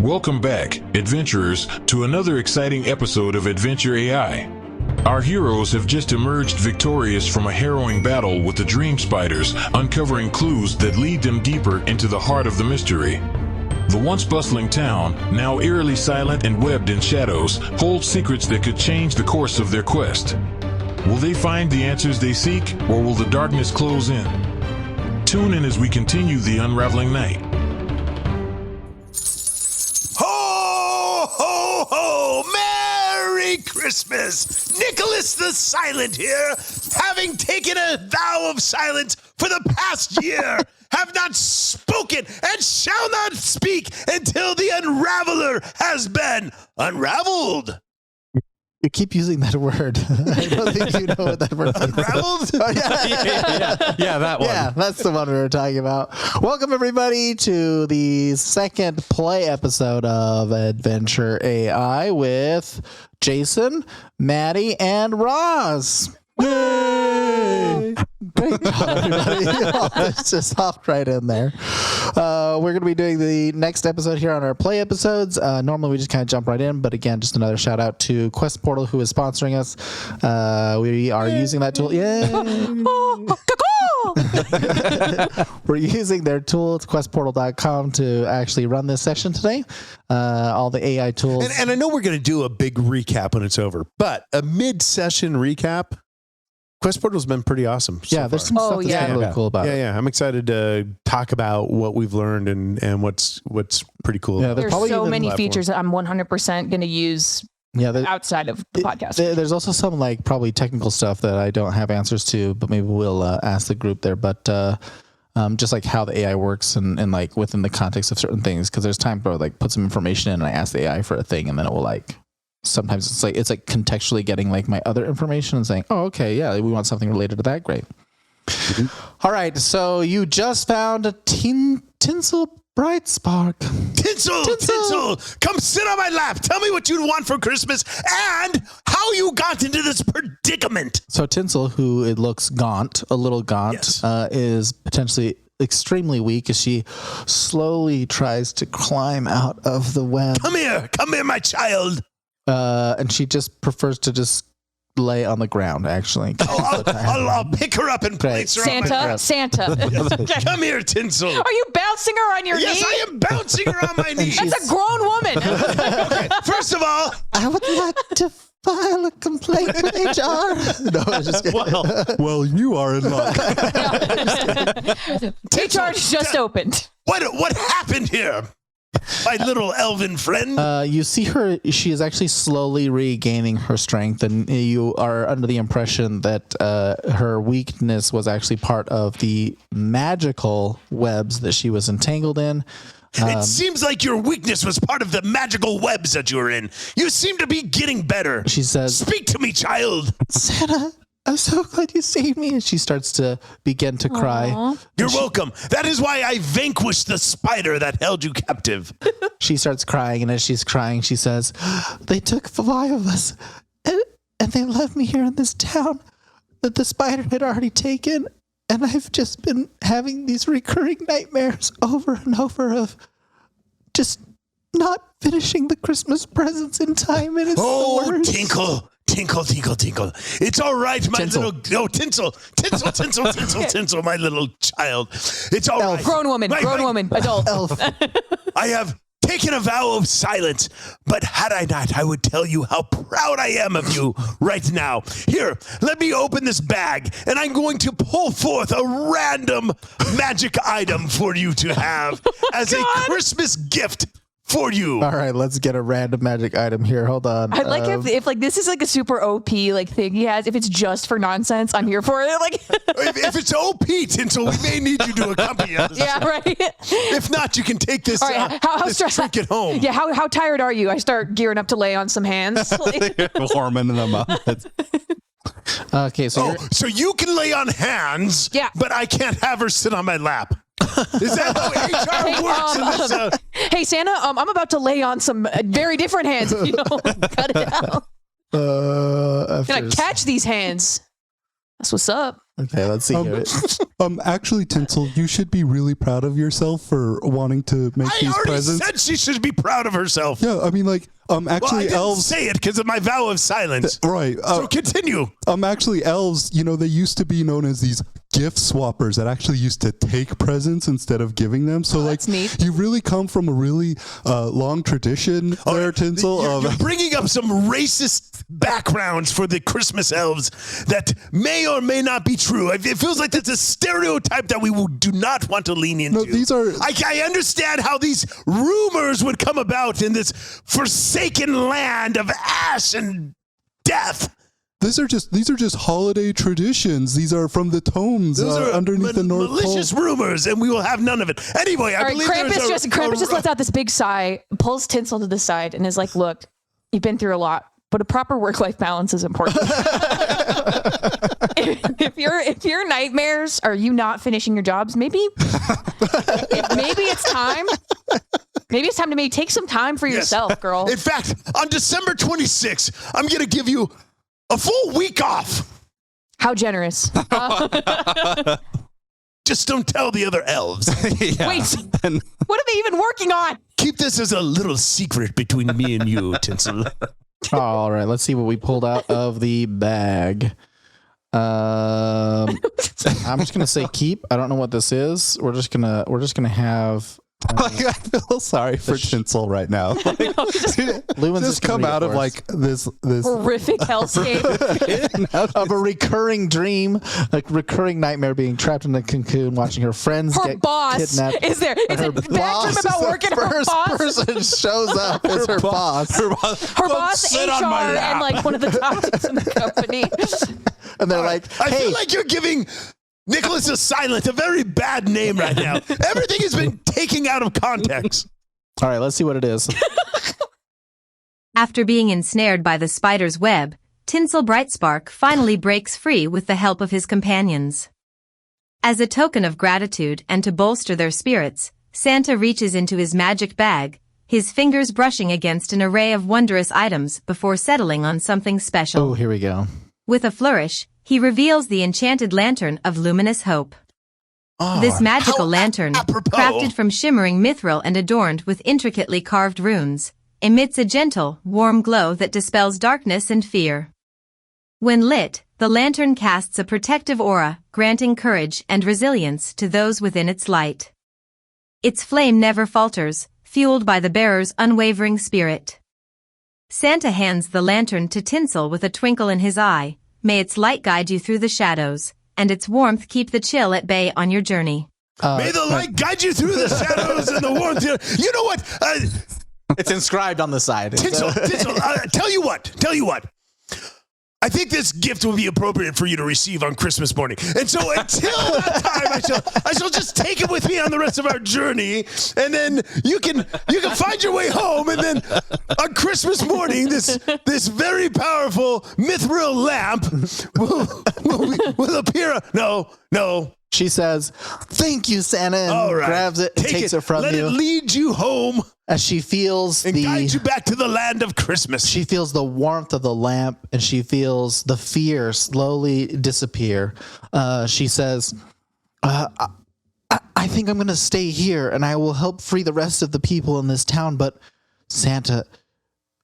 Welcome back, adventurers, to another exciting episode of Adventure AI. Our heroes have just emerged victorious from a harrowing battle with the dream spiders, uncovering clues that lead them deeper into the heart of the mystery. The once bustling town, now eerily silent and webbed in shadows, holds secrets that could change the course of their quest. Will they find the answers they seek, or will the darkness close in? Tune in as we continue the Unraveling Night. Ho, ho, ho! Merry Christmas! Nicholas the Silent here, having taken a vow of silence for the past year, have not spoken and shall not speak until the Unraveler has been unraveled. You keep using that word. I don't think you know what that word means. Unraveled? Oh, yeah, that one. Yeah, that's the one we were talking about. Welcome, everybody, to the second play episode of Adventure AI with Jason, Maddie, and Roz. Yay! Great job, everybody. Let's just hop right in there. We're going to be doing the next episode here on our play episodes. Normally, we just kind of jump right in, but again, just another shout out to Quest Portal, who is sponsoring us. We are using that tool. We're using their tool. It's questportal.com to actually run this session today. All the AI tools. And I know we're going to do a big recap when it's over, but a mid-session recap, Quest Portal's been pretty awesome. Yeah, there's some stuff that's really cool about it. Yeah, I'm excited to talk about what we've learned and what's pretty cool. Yeah, there's so many features that I'm 100% going to use outside of the podcast. There's also some like probably technical stuff that I don't have answers to, but maybe we'll ask the group there. But just like how the AI works and like within the context of certain things, because there's time where like put some information in and I ask the AI for a thing and then it will like, sometimes it's like contextually getting like my other information and saying, oh, okay, yeah, we want something related to that. Great. Mm-hmm. All right. So you just found a tinsel bright spark. Tinsel, come sit on my lap. Tell me what you'd want for Christmas and how you got into this predicament. So Tinsel, who it looks a little gaunt, is potentially extremely weak as she slowly tries to climb out of the web. Come here, my child. And she just prefers to just lay on the ground, actually. I'll pick her up and place her on my lap. Santa. Yes. Come here, Tinsel. Are you bouncing her on your knee? Yes, I am bouncing her on my knee. That's a grown woman. Okay, first of all, I would like to file a complaint with HR. No, I was just kidding. Well, you are in luck. HR just opened. What happened here? My little elven friend. You see her, she is actually slowly regaining her strength, and you are under the impression that her weakness was actually part of the magical webs that she was entangled in. It seems like your weakness was part of the magical webs that you were in. You seem to be getting better. She says, "Speak to me, child." Santa, I'm so glad you saved me. And she starts to begin to cry. You're welcome. That is why I vanquished the spider that held you captive. She starts crying, and as she's crying, she says, they took 5 of us, and they left me here in this town that the spider had already taken, and I've just been having these recurring nightmares over and over of just not finishing the Christmas presents in time, and it's the worst. Tinkle. It's all right, my Tinsel. little... Oh, Tinsel, my little child. It's all right. Grown woman, adult. Elf. I have taken a vow of silence, but had I not, I would tell you how proud I am of you right now. Here, let me open this bag, and I'm going to pull forth a random magic item for you to have as a Christmas gift for you. All right, let's get a random magic item here. Hold on. I'd like if like this is like a super OP like thing he has. If it's just for nonsense, I'm here for it. Like if it's OP, Tinsel, we may need you to accompany us. Yeah, right. If not, you can take this, this trinket home. Yeah, how tired are you? I start gearing up to lay on some hands. Warming them up. Okay, so you can lay on hands, but I can't have her sit on my lap. Is that how HR works? Hey, Santa, I'm about to lay on some very different hands if you don't cut it out. I'm going to catch these hands. That's what's up. Okay, let's see here. Actually, Tinsel, you should be really proud of yourself for wanting to make I these already presents. said she should be proud of herself. Yeah, I mean, like, Well, I actually, didn't elves. say it because of my vow of silence. Right. So continue. Actually, elves, they used to be known as these gift swappers that actually used to take presents instead of giving them. So, that's neat. you really come from a really long tradition there, Tinsel. You're bringing up some racist backgrounds for the Christmas elves that may or may not be true. It feels like that's a stereotype that we do not want to lean into. No, these are. I understand how these rumors would come about in this forsaken land of ash and death. These are just holiday traditions. These are from the tomes Those are underneath the North malicious Pole. rumors, and we will have none of it. Anyway, I All right, believe Krampus just lets out this big sigh, pulls Tinsel to the side, and is like, "Look, you've been through a lot, but a proper work-life balance is important. if your nightmares are you not finishing your jobs, maybe it's time. Maybe it's time to take some time for yourself, girl. In fact, on December 26th, I'm going to give you a full week off. How generous. Just don't tell the other elves. Wait, what are they even working on? Keep this as a little secret between me and you, Tinsel. All right, let's see what we pulled out of the bag. I'm just gonna say keep. I don't know what this is. We're just gonna have. I feel sorry for Tinsel right now. Lewin's Just come out of like this Horrific hellscape. of a recurring dream, a recurring nightmare, being trapped in a cocoon, watching her friends Her get boss kidnapped. is there. It's a bad dream about working. Her First boss, person shows up as her boss, her boss, HR, and like one of the topics in the company. and they're like, I "Hey, feel like you're giving Nicholas the Silent a very bad name right now. Everything has been taken out of context. all right, let's see what it is." After being ensnared by the spider's web, Tinsel Brightspark finally breaks free with the help of his companions. As a token of gratitude and to bolster their spirits, Santa reaches into his magic bag, his fingers brushing against an array of wondrous items before settling on something special. Oh, here we go. With a flourish, he reveals the enchanted lantern of luminous hope. This magical lantern, apropos. crafted from shimmering mithril and adorned with intricately carved runes, emits a gentle, warm glow that dispels darkness and fear. When lit, the lantern casts a protective aura, granting courage and resilience to those within its light. Its flame never falters, fueled by the bearer's unwavering spirit. Santa hands the lantern to Tinsel with a twinkle in his eye. May its light guide you through the shadows, and its warmth keep the chill at bay on your journey. May the light guide you through the shadows and the warmth. You know what? It's inscribed on the side. Tinsel, tell you what. I think this gift will be appropriate for you to receive on Christmas morning. And so until that time, I shall just take it with me on the rest of our journey. And then you can find your way home. And then on Christmas morning, this very powerful mithril lamp will appear. No. She says, "Thank you, Santa," and All right. grabs it and takes it from Let you it lead you home as she feels and guide you back to the land of Christmas. She feels the warmth of the lamp, and she feels the fear slowly disappear. She says, I think I'm going to stay here, and I will help free the rest of the people in this town, but Santa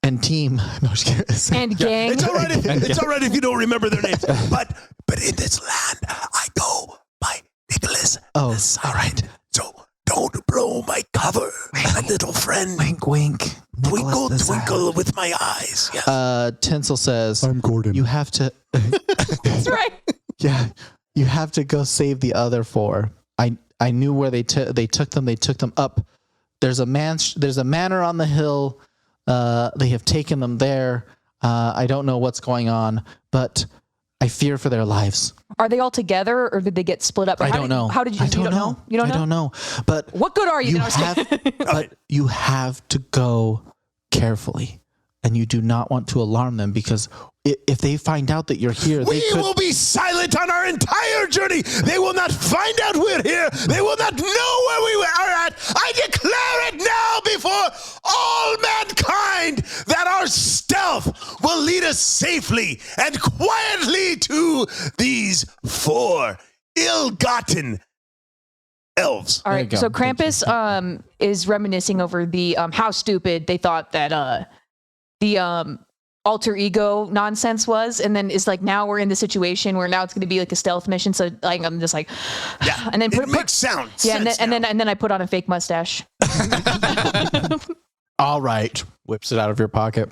and team..." No, just kidding. And gang. It's all right if you don't remember their names. But in this land, I go by Nicholas. Oh, all right. So don't blow my cover, my little friend. Wink, wink. Twinkle, Nicholas the twinkle with my eyes. Yes. Tinsel says, I'm Gordon. "You have to..." That's right. Yeah, you have to go save the other four. I knew where they took them. They took them up. There's a manor on the hill. They have taken them there. I don't know what's going on, but I fear for their lives. Are they all together, or did they get split up? I don't know. How did you? I don't You don't know. You don't know. I don't know. But What good are you? you No, I was kidding. but you have to go carefully, and you do not want to alarm them, because if they find out that you're here, We they could. will be silent on our entire journey. They will not find out we're here. They will not know where we are at. I declare it now before all mankind that our stealth will lead lead us safely and quietly to these 4 ill-gotten elves. All There right. you go. So Krampus is reminiscing over the how stupid they thought that the alter ego nonsense was, and then it's like now we're in the situation where now it's going to be like a stealth mission. So like I'm just like, Yeah, and then it makes sound. yeah, sense and now. then I put on a fake mustache. All right. Whips it out of your pocket,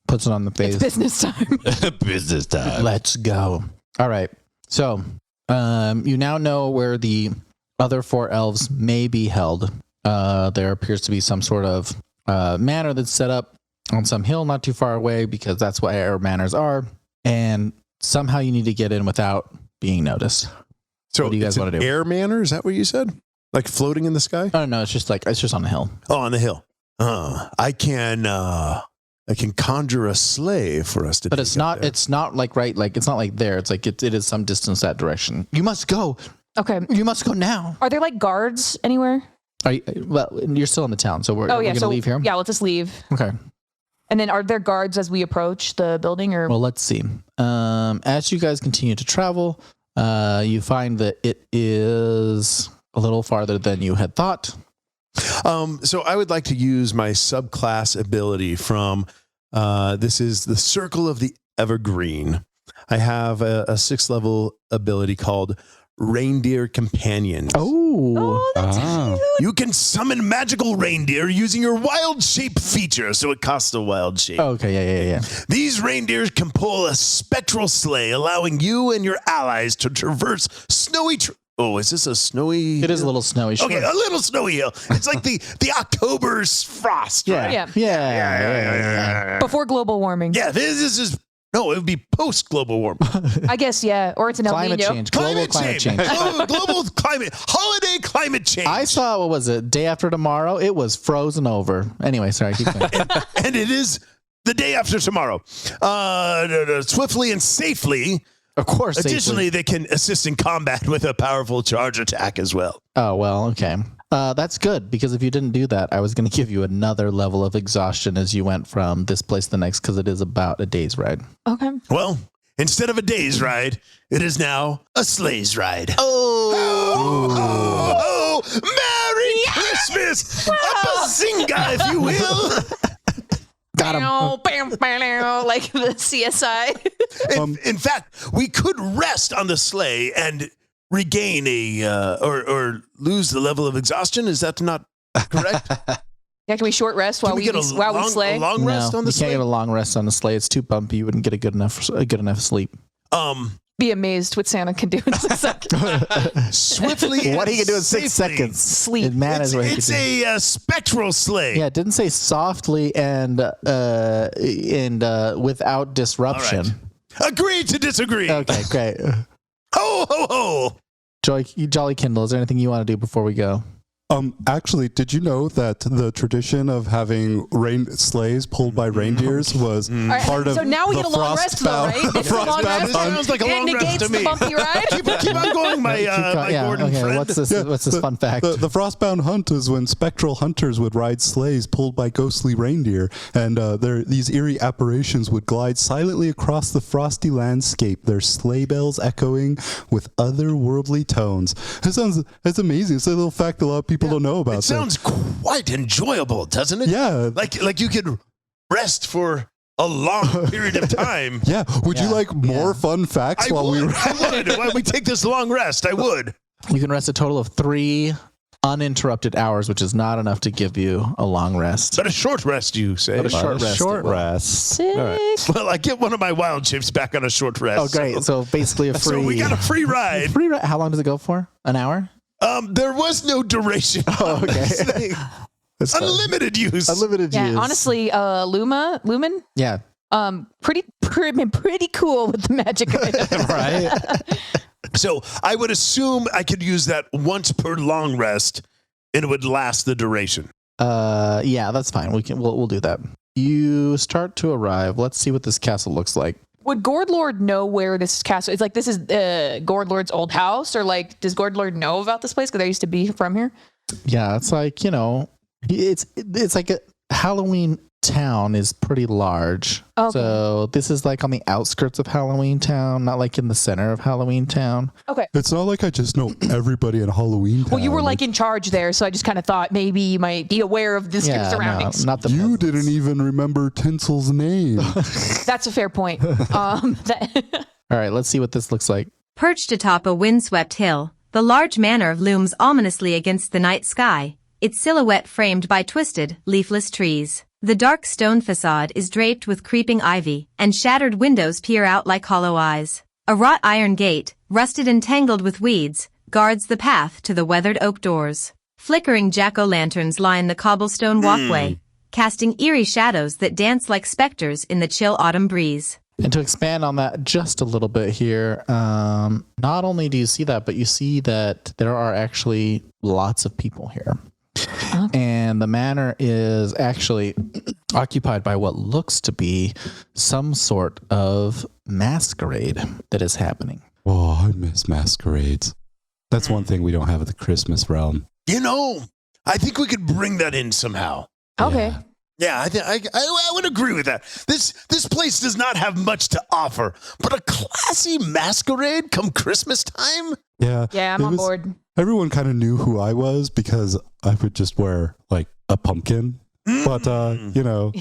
puts it on the face. Business time. Business time. Let's go. All right. So, you now know where the other 4 elves may be held. There appears to be some sort of manor that's set up on some hill not too far away, because that's where manors are. And somehow you need to get in without being noticed. So What do you guys it's wanna an do? air manor? Is that what you said? Like floating in the sky? Oh no, it's just on the hill. Oh, on the hill. I can conjure a sleigh for us to. But take it's up not. there. It's not like right. Like it's not like there. It's like it is some distance that direction. You must go. Okay. You must go now. Are there like guards anywhere? Well, you're still in the town, so we're gonna so leave here. Yeah, let's just leave. Okay. And then are there guards as we approach the building, or Well, let's see. As you guys continue to travel, you find that it is a little farther than you had thought. So I would like to use my subclass ability from this is the Circle of the Evergreen. I have a 6th level ability called Reindeer Companion. Oh, that's cute. You can summon magical reindeer using your wild shape feature, so it costs a wild shape. okay, yeah. These reindeers can pull a spectral sleigh, allowing you and your allies to traverse snowy. Oh, is this a snowy? It is a little snowy. Sure. Okay, a little snowy hill. It's like the October's frost. Yeah. Right? Yeah. Before global warming. Yeah, this is no. It would be post global warming. I guess, yeah. Or it's an El Climate Nino. change. Global climate change. global climate. Holiday climate change. I saw, what was it? Day after tomorrow. It was frozen over. Anyway, sorry. Keep going. and it is the day after tomorrow. Swiftly and safely. Of course. Additionally, they can assist in combat with a powerful charge attack as well. Oh, well, okay. That's good, because if you didn't do that, I was going to give you another level of exhaustion as you went from this place to the next, because it is about a day's ride. Okay. Well, instead of a day's ride, it is now a sleigh's ride. Oh! Merry Christmas! A bazinga, if you will! Got him. Like the CSI. In fact, we could rest on the sleigh and regain or lose the level of exhaustion. Is that not correct? Yeah, can we short rest while we get a slay? long rest No, on the you sleigh? can't get a long rest on the sleigh. It's too bumpy. You wouldn't get a good enough sleep. Be amazed what Santa can do in 6 seconds. Swiftly. What he can do in 6 safely. seconds? Sleep. It matters what he It's can do. a spectral sleigh. Yeah, it didn't say softly and without disruption. All right. Agree to disagree. Okay, great. Ho, ho, ho. Jolly Kindle, is there anything you want to do before we go? Actually, did you know that the tradition of having sleighs pulled by reindeers was part of so now we the get a long rest, though, right? It's a long rest. Sounds like a long It rest negates to the me. bumpy ride. Keep on going, my Gordon friend. What's this fun fact? The Frostbound Hunt is when spectral hunters would ride sleighs pulled by ghostly reindeer, and these eerie apparitions would glide silently across the frosty landscape, their sleigh bells echoing with otherworldly tones. It's amazing. It's a little fact a lot of people don't know about. It sounds quite enjoyable, doesn't it? Yeah. Like you could rest for a long period of time. Yeah. Would you like more fun facts I while would. we were? I would. While we take this long rest, I would. You can rest a total of 3 uninterrupted hours, which is not enough to give you a long rest. But a short rest, you say? But a short rest. Short it will. rest. Sick. Well, I get one of my wild chips back on a short rest. Oh, great. So basically a free. So we got a free ride. free ride. How long does it go for? An hour? There was no duration. Oh, on okay. this thing. Unlimited use. Unlimited Yeah, use. honestly, Lumen, Yeah. pretty cool with the magic items. Right. So I would assume I could use that once per long rest, and it would last the duration. Yeah, that's fine. We'll do that. You start to arrive. Let's see what this castle looks like. Would Gordlord know where this castle? It's like this is Gordlord's old house, or like does Gordlord know about this place? Because I used to be from here. Yeah, it's like, it's like Halloween Town is pretty large. Okay. So this is like on the outskirts of Halloween Town, not like in the center of Halloween Town. Okay. It's not like I just know everybody in Halloween Town. Well, you were like in charge there, so I just kind of thought maybe you might be aware of this surroundings. No, not the You peasants. didn't even remember Tinsel's name. That's a fair point. All right, let's see what this looks like. Perched atop a windswept hill, the large manor looms ominously against the night sky, its silhouette framed by twisted, leafless trees. The dark stone facade is draped with creeping ivy, and shattered windows peer out like hollow eyes. A wrought iron gate, rusted and tangled with weeds, guards the path to the weathered oak doors. Flickering jack-o'-lanterns line the cobblestone walkway, casting eerie shadows that dance like specters in the chill autumn breeze. And to expand on that just a little bit here, not only do you see that, but you see that there are actually lots of people here. And the manor is actually occupied by what looks to be some sort of masquerade that is happening. Oh, I miss masquerades. That's one thing we don't have at the Christmas realm. You know, I think we could bring that in somehow. Okay. Yeah, I would agree with that. This place does not have much to offer, but a classy masquerade come Christmas time? Yeah. Yeah, I'm on board. Everyone kind of knew who I was because I would just wear like a pumpkin. But, you know.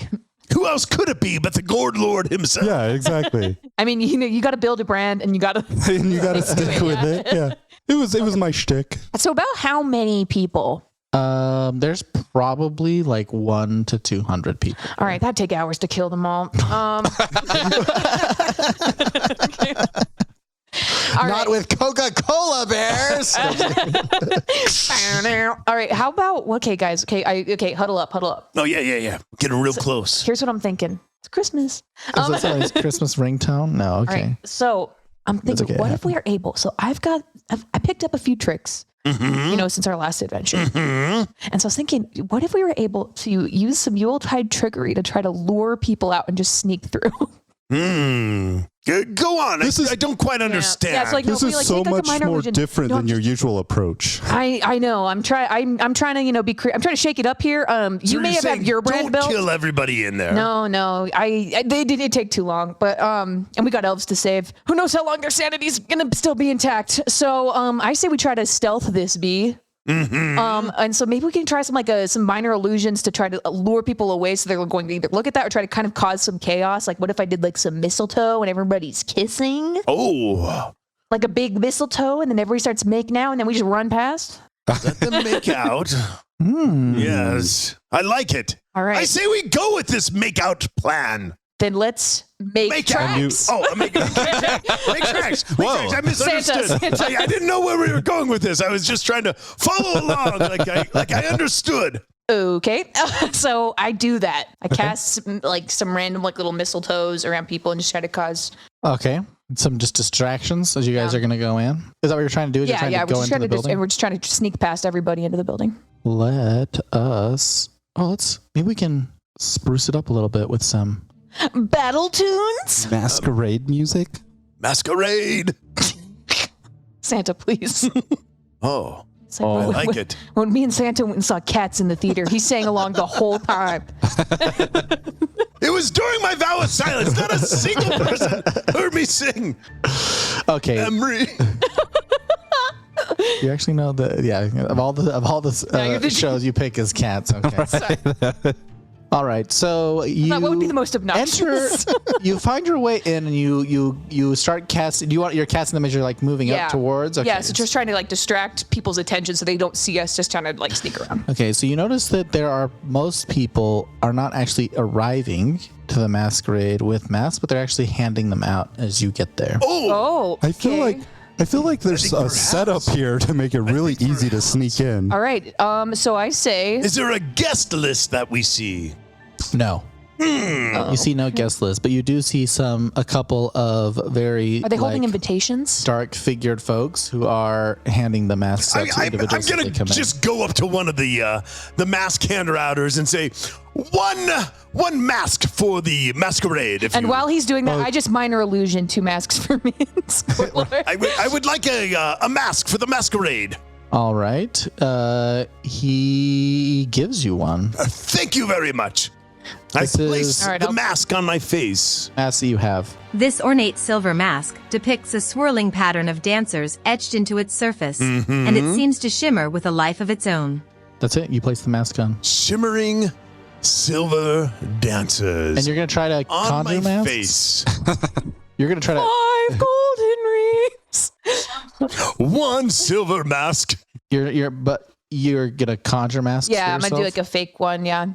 Who else could it be but the Gourd Lord himself? Yeah, exactly. I mean, you know, you got to build a brand and you got to. And you got to stick with it. Yeah. It was my shtick. So about how many people? There's probably like 100 to 200 people. All right, that'd take hours to kill them all. All Not right. with Coca-Cola bears. All right, how about okay, guys? Okay, huddle up. Oh, yeah. Getting real close. Here's what I'm thinking. It's Christmas. Is this somebody's Christmas ringtone? No, All okay. right, so I'm thinking, okay, what it if we are able? So I picked up a few tricks, you know, since our last adventure. And so I was thinking, what if we were able to use some Yuletide trickery to try to lure people out and just sneak through? Go on. I don't quite understand. Yeah, it's like, This no, is like, so take, like, a much minor more illusion. different No, than your usual approach. I know. I'm trying to, you know, I'm trying to shake it up here. So You may you're have saying had your brand don't built. kill everybody in there. No, they didn't take too long, but and we got elves to save. Who knows how long their sanity's gonna still be intact? So I say we try to stealth this bee. And so maybe we can try some minor illusions to try to lure people away, so they're going to either look at that or try to kind of cause some chaos. Like, what if I did like some mistletoe and everybody's kissing? Oh, Like a big mistletoe, and then everybody starts making out, and then we just run past. let them make out. Yes, I like it. All right. I say we go with this make-out plan. Then let's make tracks. Make tracks. Whoa. I misunderstood. Santa. I didn't know where we were going with this. I was just trying to follow along, like I understood. Okay, so I do that. I cast some random little mistletoes around people and just try to cause. Okay. Some just distractions as you guys are going to go in. Is that what you're trying to do? You're trying to go into the building? we're just trying to sneak past everybody into the building. Let us. Maybe we can spruce it up a little bit with some Battle tunes, Masquerade music? Masquerade. Santa, please. Oh, It's like, I like it. When me and Santa went and saw Cats in the theater, he sang along the whole time. It was during my vow of silence. Not a single person heard me sing. Okay. Emery. You actually know of all the shows you pick as Cats. Okay. All right, so you What would be the most obnoxious? you find your way in, and you start casting. You're casting them as you're like moving up towards. Okay. Yeah, so just trying to like distract people's attention so they don't see us, just trying to like sneak around. Okay, so you notice that most people are not actually arriving to the masquerade with masks, but they're actually handing them out as you get there. Oh, I feel like there's a perhaps- setup here to make it really easy to sneak in. all right. So I say, Is there a guest list that we see? No. You see no guest list, but you do see a couple of very are they holding invitations? dark figured folks who are handing the masks out to I'm individuals as gonna they come in. just go up to one of the mask hand-outers and say, one mask for the masquerade. And while he's doing that, I just minor illusion 2 masks for me. I would like a mask for the masquerade. All right. He gives you one. Thank you very much. I This is- place All right, the I'll- mask on my face. Mask that you have. This ornate silver mask depicts a swirling pattern of dancers etched into its surface, and it seems to shimmer with a life of its own. That's it. You place the mask on. Shimmering silver dancers. And you're going to try to on conjure my masks? face. You're going to try to... 5 golden rings. One silver mask. You're going to conjure masks for Yeah, I'm gonna do yourself? like a fake one. Yeah,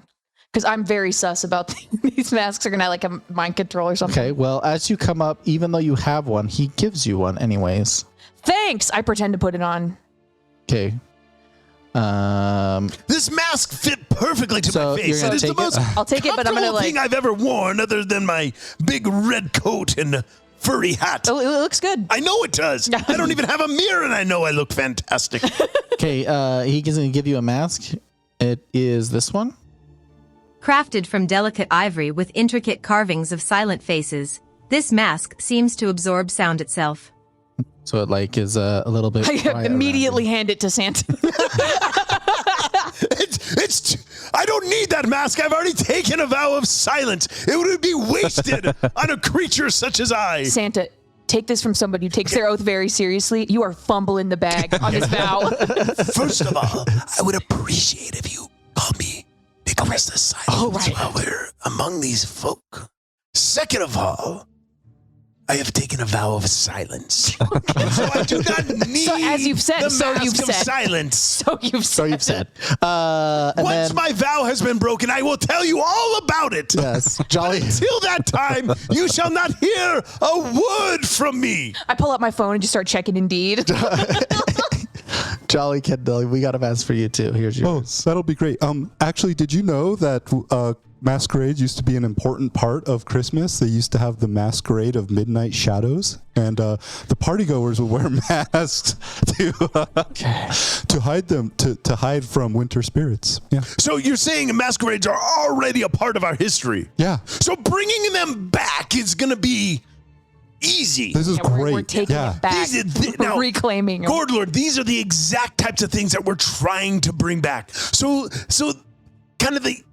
because I'm very sus about these masks are gonna have like a mind control or something. Okay, well, as you come up, even though you have one, he gives you one anyways. Thanks. I pretend to put it on. Okay. This mask fit perfectly to So my you're face. gonna It is the take it? most I'll take it, but I'm gonna comfortable thing I've ever worn other than my big red coat and furry hat. Oh, it looks good. I know it does. I don't even have a mirror and I know I look fantastic. Okay, he going to give you a mask. It is this one. Crafted from delicate ivory with intricate carvings of silent faces, this mask seems to absorb sound itself. So it like is a little bit... quiet I around immediately hand it to Santa. I don't need that mask. I've already taken a vow of silence. It would be wasted on a creature such as I. Santa, take this from somebody who takes their oath very seriously. You are fumbling the bag on this vow. First of all, I would appreciate if you call me Nicholas the Silent while we're among these folk. Second of all, I have taken a vow of silence. So I do not need So as you've said, the so mask you've of said. silence. So you've So said. you've said. And Once then, my vow has been broken, I will tell you all about it. yes, Jolly... Till that time, you shall not hear a word from me. I pull up my phone and just start checking Indeed. Jolly Kendall, we got a mask for you too. Here's Oh, yours. that'll be great. Actually, did you know that masquerades used to be an important part of Christmas? They used to have the masquerade of midnight shadows, and the partygoers would wear masks to hide them to hide from winter spirits. Yeah, So you're saying masquerades are already a part of our history. yeah. So bringing them back is going to be easy. This is Yeah, great. we're taking yeah. it back. Now, Reclaiming them. Gordlord, these are the exact types of things that we're trying to bring back. So kind of the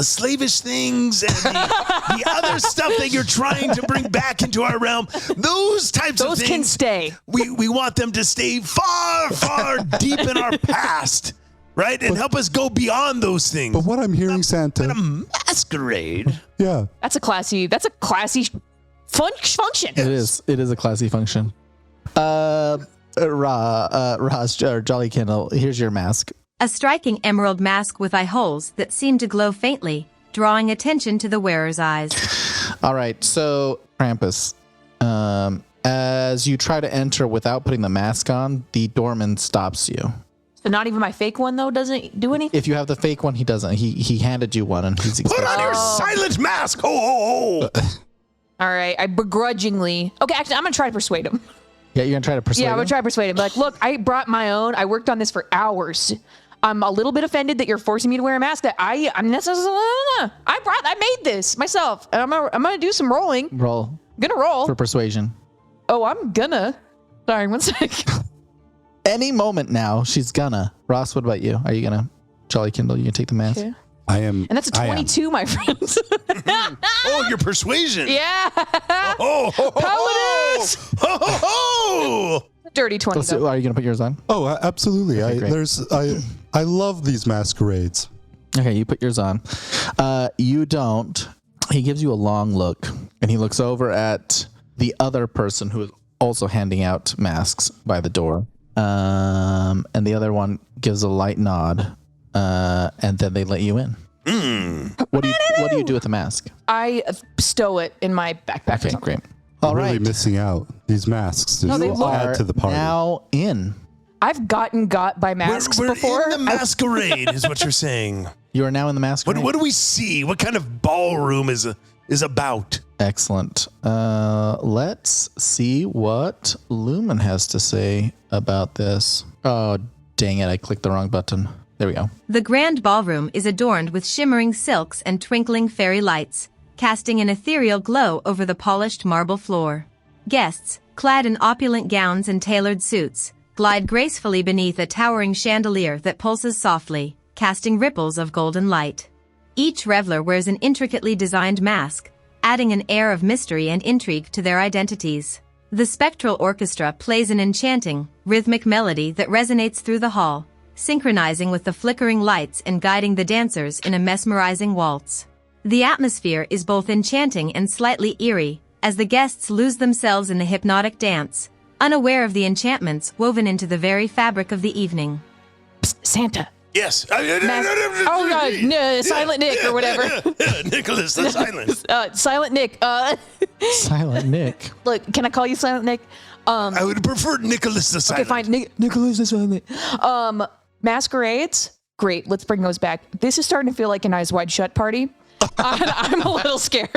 slavish things and the other stuff that you're trying to bring back into our realm, those types of Those things can stay. We want them to stay far, far deep in our past, right? And help us go beyond those things. But what I'm hearing, Santa, a masquerade. yeah, That's a classy function. It is a classy function. Roz, or Jolly Kendall, here's your mask. A striking emerald mask with eye holes that seem to glow faintly, drawing attention to the wearer's eyes. All right, so Krampus, as you try to enter without putting the mask on, the doorman stops you. So not even my fake one though doesn't do anything. If you have the fake one, he doesn't. He handed you one, and he's Put expecting. on your silent mask. Ho, ho, ho. All right, I begrudgingly. Okay, actually, I'm gonna try to persuade him. Yeah, you're gonna try to persuade. Yeah, I'm gonna him? try to persuade him. Like, look, I brought my own. I worked on this for hours. I'm a little bit offended that you're forcing me to wear a mask. That I made this myself, and I'm gonna do some rolling. Roll I'm gonna roll. for persuasion. Oh, I'm gonna. Sorry, one sec. Any moment now, she's gonna. Ross, what about you? Are you gonna? Jolly Kindle, you can take the mask. Okay. I am. And that's a 22, my friends. Oh, your persuasion. Yeah. Oh, ho, ho, ho. Paladins! Ho, ho, ho. Dirty 20. So, though. are you gonna put yours on? Oh, absolutely. great. I love these masquerades. Okay, you put yours on. You don't. He gives you a long look, and he looks over at the other person who is also handing out masks by the door. And the other one gives a light nod, and then they let you in. What do you do with the mask? I stow it in my backpack. Okay, or something. great. All Really right, missing out. These masks No, they just look- add to the party. now in. I've gotten got by masks We're before. in the masquerade, is what you're saying. You are now in the mask. What do we see? What kind of ballroom is about? Excellent. Let's see what Lumen has to say about this. Oh, dang it. I clicked the wrong button. There we go. The grand ballroom is adorned with shimmering silks and twinkling fairy lights, casting an ethereal glow over the polished marble floor. Guests, clad in opulent gowns and tailored suits, glide gracefully beneath a towering chandelier that pulses softly, casting ripples of golden light. Each reveler wears an intricately designed mask, adding an air of mystery and intrigue to their identities. The spectral orchestra plays an enchanting, rhythmic melody that resonates through the hall, synchronizing with the flickering lights and guiding the dancers in a mesmerizing waltz. The atmosphere is both enchanting and slightly eerie, as the guests lose themselves in the hypnotic dance, unaware of the enchantments woven into the very fabric of the evening. Psst, Santa. Yes. Silent Nick or whatever. Nicholas the Silent. Silent Nick. Silent Nick. Look, can I call you Silent Nick? I would prefer Nicholas the Silent. Okay, fine. Nicholas the Silent. Masquerades. Great. Let's bring those back. This is starting to feel like an Eyes Wide Shut party. I'm a little scared.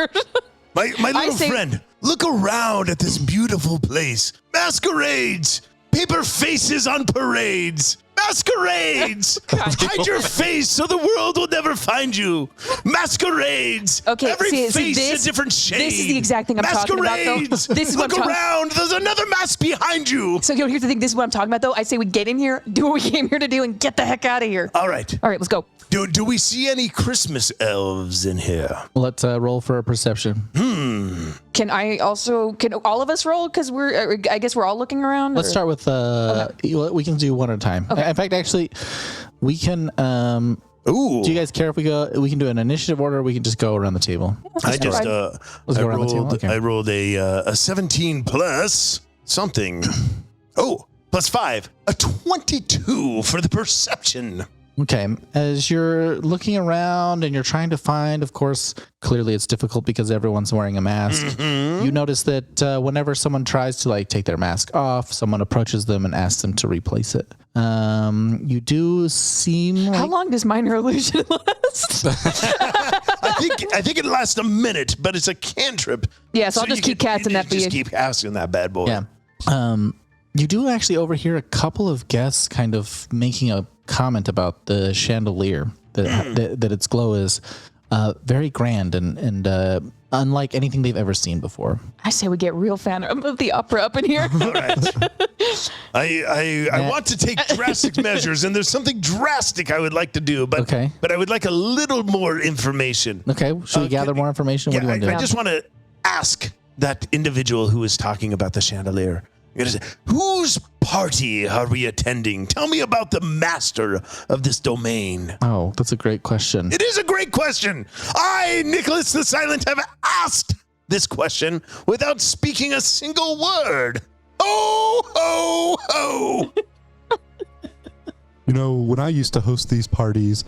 My little friend, look around at this beautiful place. Masquerades. Paper faces on parades. Masquerades! Hide your face so the world will never find you. Masquerades! Okay, every face this, a different shade. This is the exact thing I'm talking about, though. Masquerades! This is Look around. There's another mask behind you. So here's the thing. This is what I'm talking about, though. I say we get in here, do what we came here to do, and get the heck out of here. All right. All right, let's go. Do we see any Christmas elves in here? Let's roll for a perception. Can all of us roll? Because I guess we're all looking around? Let's start with, we can do one at a time. Okay. In fact, actually, we can, Ooh. do you guys care if we can do an initiative order, or we can just go around the table? I just, Let's go around the table. Okay. I rolled a 17 plus something. Oh, plus 5. A 22 for the perception. Okay, as you're looking around and you're trying to find, of course, clearly it's difficult because everyone's wearing a mask. You notice that whenever someone tries to take their mask off, someone approaches them and asks them to replace it. You do seem like... How long does minor illusion last? I think it lasts a minute, but it's a cantrip. Yeah, so I'll just keep casting that for you. Just keep casting that bad boy. Yeah. You do actually overhear a couple of guests kind of making a comment about the chandelier, that its glow is very grand and unlike anything they've ever seen before. I say we get real fan of the opera up in here. All right. I want to take drastic measures, and there's something drastic I would like to do, but I would like a little more information. Okay, should we gather more information? What do you want to do? I just want to ask that individual who is talking about the chandelier. Whose party are we attending? Tell me about the master of this domain. Oh, that's a great question. It is a great question. I, Nicholas the Silent, have asked this question without speaking a single word. Ho, ho, ho. You know, when I used to host these parties,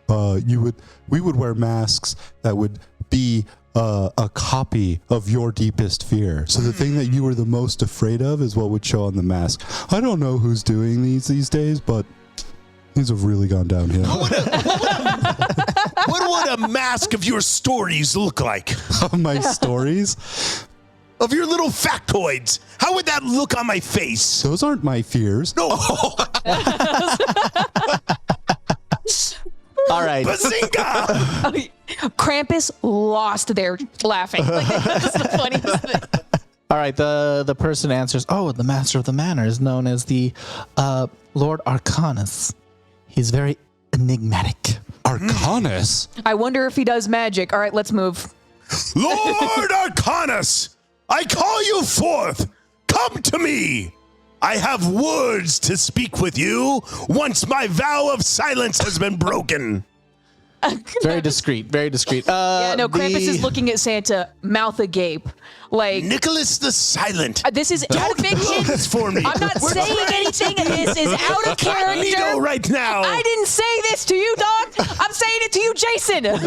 we would wear masks that would be a copy of your deepest fear. So the thing that you were the most afraid of is what would show on the mask. I don't know who's doing these days, but these have really gone downhill. What would a mask of your stories look like? My stories? Of your little factoids. How would that look on my face? Those aren't my fears. No. All right. Bazinga! Krampus lost their laughing. That's the funniest thing. All right. The person answers, the master of the manor is known as the Lord Arcanus. He's very enigmatic. Arcanus? I wonder if he does magic. All right, let's move. Lord Arcanus, I call you forth. Come to me. I have words to speak with you once my vow of silence has been broken. Very discreet. Very discreet. Krampus is looking at Santa, mouth agape. Like, Nicholas the Silent. This is out of fiction. This for me. I'm not saying anything. This is out of character. Magneto right now. I didn't say this to you, dog. I'm saying it to you, Jason. I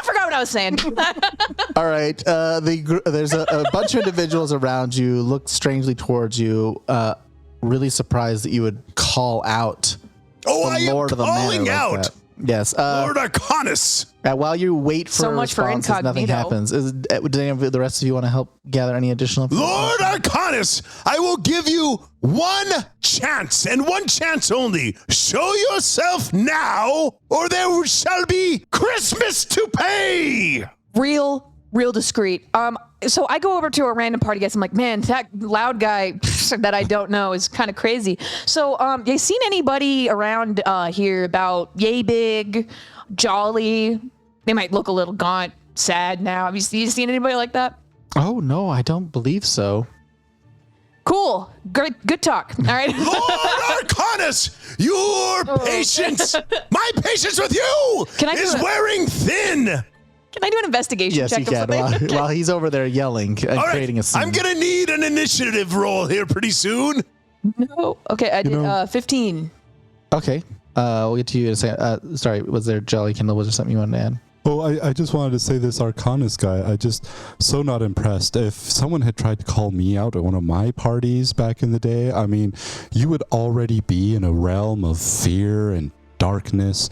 forgot what I was saying. All right. There's a bunch of individuals around you, look strangely towards you, really surprised that you would call out the Lord of the Manor calling out. Like that. Yes. Lord Arcanus. While you wait for So much for responses, nothing incognito. happens. Does any of the rest of you want to help gather any additional information? Lord Arcanus, I will give you one chance and one chance only. Show yourself now, or there shall be Christmas to pay. Real discreet. so I go over to a random party guest. I'm like, man, that loud guy that I don't know is kind of crazy. So, you seen anybody around here about yay big, jolly? They might look a little gaunt, sad now. Have you seen anybody like that? Oh no, I don't believe so. Cool. Good talk. All right. Lord Arcanus, your patience, my patience with you is wearing thin. Can I do an investigation Yes, check you or can. something? While he's over there yelling and All right, creating a scene. I'm going to need an initiative roll here pretty soon. No. Okay, I did 15. Okay. We'll get to you in a second. Sorry, was there Jolly Kindle? Was there something you wanted to add? Oh, I just wanted to say this Arcanus guy, I just so not impressed. If someone had tried to call me out at one of my parties back in the day, I mean, you would already be in a realm of fear and darkness.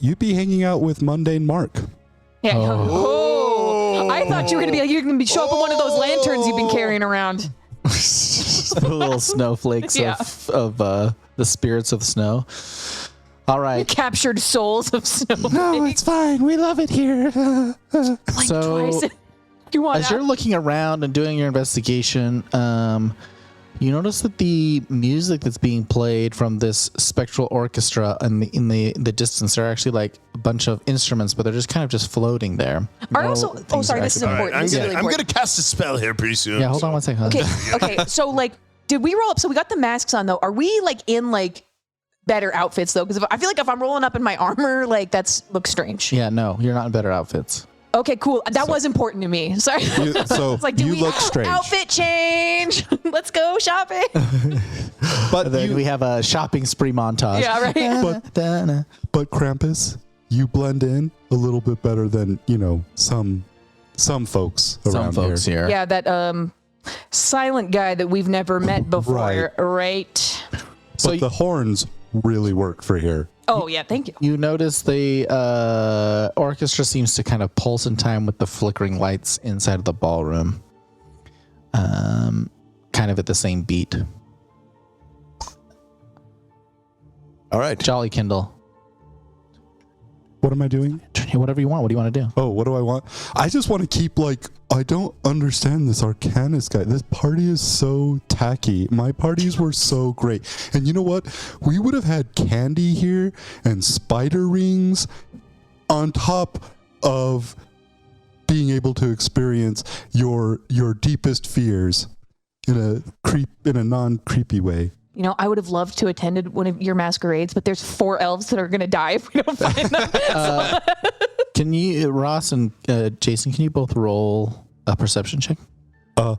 You'd be hanging out with Mundane Mark. Yeah. Oh. I thought you were gonna be you're gonna show up in one of those lanterns you've been carrying around. The little snowflakes Yeah. of the spirits of the snow. All right. Captured souls of snow. No, it's fine. We love it here. Like So, twice. You want as you're looking around and doing your investigation, you notice that the music that's being played from this spectral orchestra in the distance are actually like a bunch of instruments, but they're just kind of just floating there. Are No also things sorry, are this is actually- important. This is really I'm going important. to cast a spell here pretty soon. Yeah, hold on one second. Okay, so like, did we roll up? So we got the masks on though. Are we like in like better outfits though? Because I feel like if I'm rolling up in my armor, like looks strange. Yeah, no, you're not in better outfits. Okay, cool. That was important to me. Sorry. So It's like, do you we look strange. outfit change? Let's go shopping. But Then you, we have a shopping spree montage. Yeah, right. but Krampus, you blend in a little bit better than, some folks around Some folks here. Yeah, that silent guy that we've never met before, right? So But the horns really work for here. Oh yeah, thank you. you notice the orchestra seems to kind of pulse in time with the flickering lights inside of the ballroom. Kind of at the same beat. All right. Jolly Kindle. What am I doing? Whatever you want. What do you want to do? Oh, what do I want? I just want to keep I don't understand this Arcanus guy. This party is so tacky. My parties were so great. And you know what? We would have had candy here and spider rings on top of being able to experience your deepest fears in a non-creepy way. You know, I would have loved to attended one of your masquerades, but there's 4 elves that are gonna die if we don't find them. Can you, Ross and Jason, can you both roll a perception check? I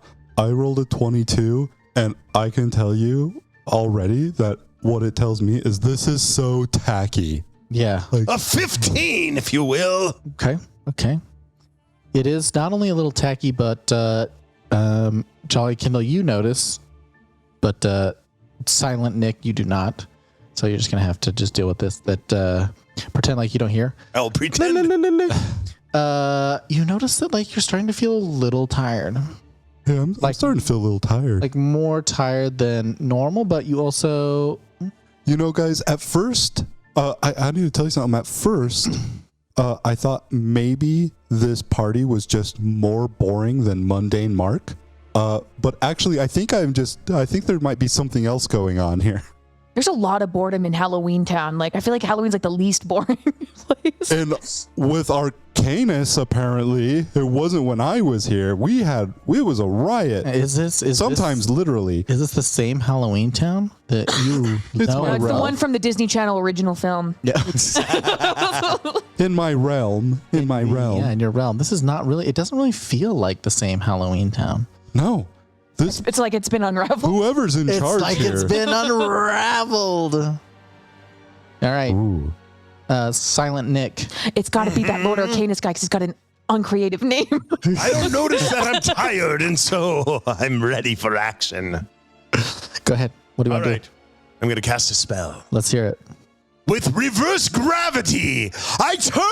rolled a 22, and I can tell you already that what it tells me is this is so tacky. Yeah. A 15, if you will. Okay. It is not only a little tacky, but Jolly Kindle, you notice, but Silent Nick, you do not. So you're just going to have to just deal with this. That pretend like you don't hear. I'll pretend. You notice that like you're starting to feel a little tired. Yeah, I'm starting to feel a little tired. Like more tired than normal, but you also... Guys, at first, I need to tell you something. At first, I thought maybe this party was just more boring than Mundane Mark. But actually, I think there might be something else going on here. There's a lot of boredom in Halloween Town. Like, I feel like Halloween's like the least boring place. And with Arcanus, apparently, it wasn't when I was here. It was a riot. Sometimes literally. Is this the same Halloween Town that you It's know? my It's the realm. one from the Disney Channel original film. Yeah. In my realm. Yeah, in your realm. This is not really, it doesn't really feel like the same Halloween Town. No. It's like it's been unraveled. Whoever's in It's charge like here. it's been unraveled. All right. Ooh. Silent Nick. It's got to be that Lord Arcanus guy because he's got an uncreative name. I don't notice that I'm tired, and so I'm ready for action. Go ahead. What do you All want to right. do? I'm going to cast a spell. Let's hear it. With reverse gravity, I turn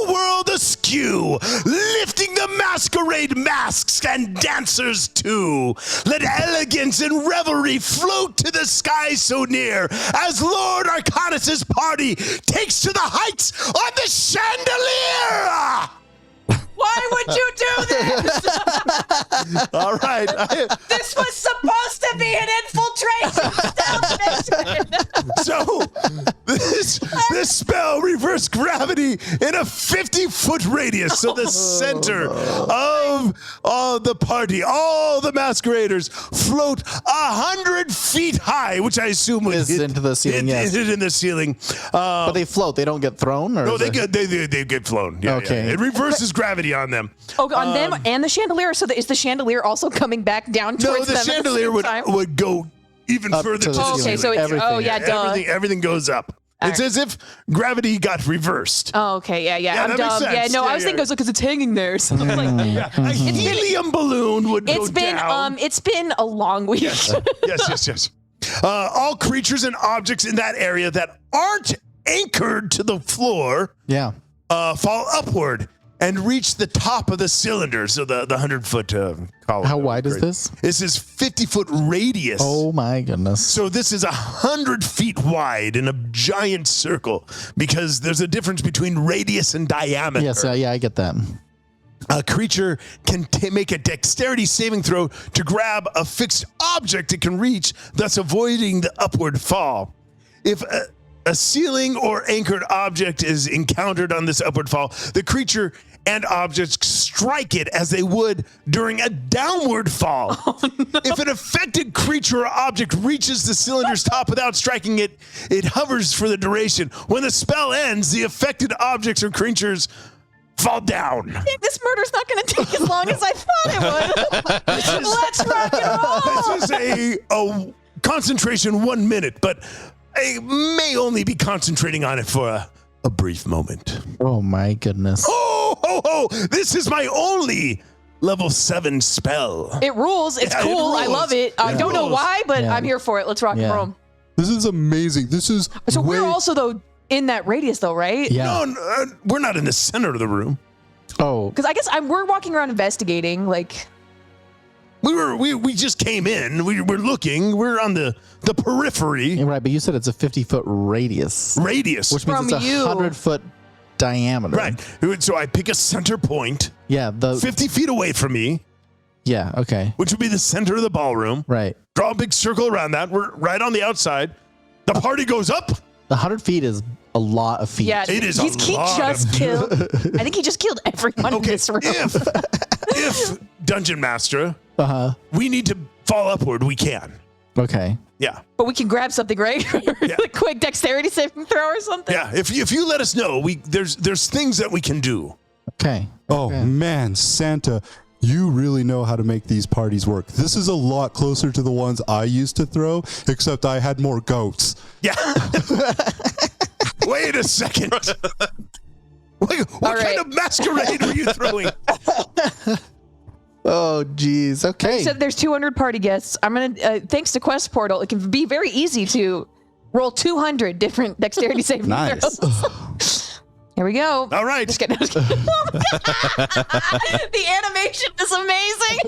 the world askew, lifting the masquerade masks and dancers too. Let elegance and revelry float to the sky so near, as Lord Arcanus' party takes to the heights on the chandelier! Why would you do this? All right. This was supposed to be an infiltration stealth mission. So this spell reverse gravity in a 50-foot radius. So the center of the party, all the masqueraders float 100 feet high, which I assume would Is hit into the ceiling, yes. hit in the ceiling. But they float. They don't get thrown? Or No, is they it- get flown. Yeah, Okay. yeah. It reverses gravity on them. Oh, on them and the chandelier. So is the chandelier also coming back down No, towards the them at chandelier same time? would go even Up further to to the the ceiling. Okay, so ceiling. it's Everything. yeah, duh. Everything goes up. It's as if gravity got reversed. Oh, okay, yeah, Yeah, I'm that makes dumb. sense. Yeah, no, Yeah, I was yeah. thinking because it's hanging there. So I'm like, A helium balloon would go down. it's been a long week. Yes. All creatures and objects in that area that aren't anchored to the floor Yeah. fall upward and reach the top of the cylinder. So the 100-foot column. How wide is this? This is 50-foot radius. Oh, my goodness. So this is 100 feet wide in a giant circle because there's a difference between radius and diameter. Yes, yeah, I get that. A creature can make a dexterity saving throw to grab a fixed object it can reach, thus avoiding the upward fall. If a ceiling or anchored object is encountered on this upward fall, the creature and objects strike it as they would during a downward fall. Oh, no. If an affected creature or object reaches the cylinder's top without striking it, it hovers for the duration. When the spell ends, the affected objects or creatures fall down. I think this murder's not going to take as long as I thought it would. Let's rock and roll. This is a concentration 1 minute, but I may only be concentrating on it for a brief moment. Oh, my goodness. Oh, this is my only level 7 spell. It rules. It's Yeah, it cool. I rules. love it. I It don't know rules. why, but Yeah. I'm here for it. Let's rock and Yeah. roll. This is amazing. This is So way- we're also, though, in that radius, though, right? Yeah. No, we're not in the center of the room. Oh, Because I guess we're walking around investigating, like... We just came in. We're looking. We're on the periphery right, but you said it's a 50-foot radius, radius. which means From it's a you. 100-foot diameter. Right. So I pick a center point Yeah, 50 feet away from me, yeah, okay. which would be the center of the ballroom. Right. Draw a big circle around that. We're right on the outside. The party goes up. The 100 feet is a lot of feet. Yeah, It is he a lot just of- killed... I think he just killed everyone in Okay, this room. if Dungeon Master, Uh-huh. we need to fall upward, we can. Okay. Yeah. But we can grab something, right? A quick dexterity saving throw or something. Yeah. If you let us know, there's things that we can do. Okay. Oh man, Santa, you really know how to make these parties work. This is a lot closer to the ones I used to throw, except I had more goats. Yeah. Wait a second. What All kind right. of masquerade were you throwing? Oh, geez. Okay. So there's 200 party guests. I'm going to, thanks to Quest Portal, it can be very easy to roll 200 different dexterity saving Nice. throws. Here we go. All right. Just kidding. Oh my God. The animation is amazing.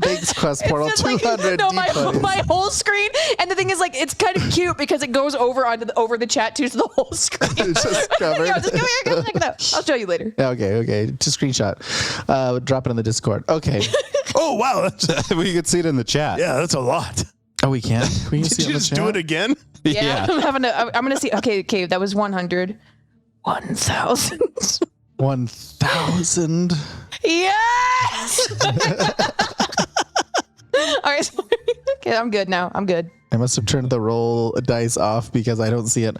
Thanks, Quest Portal. It's like, 200 no, my D20s. whole screen. And the thing is, like, it's kind of cute because it goes over over the chat too, so the whole screen. It's just covered. Yeah, just come here, come check it out. I'll show you later. Okay. Just screenshot. Drop it in the Discord. Okay. Oh, wow. We could see it in the chat. Yeah, that's a lot. Oh, we can? We can Did see you it in the just chat? do it again? Yeah, I'm gonna see. Okay, that was 100. 1,000. 1,000. Yes. All right. Okay, I'm good now. I'm good. I must have turned the roll dice off because I don't see it.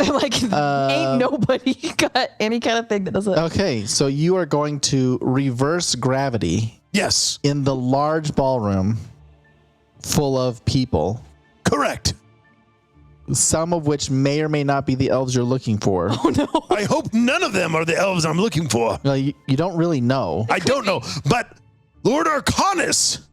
Like, ain't nobody got any kind of thing that does it. Okay, so you are going to reverse gravity Yes. in the large ballroom full of people, Correct. some of which may or may not be the elves you're looking for. Oh no. I hope none of them are the elves I'm looking for. Well, you don't really know. I don't know, but Lord Arcanus.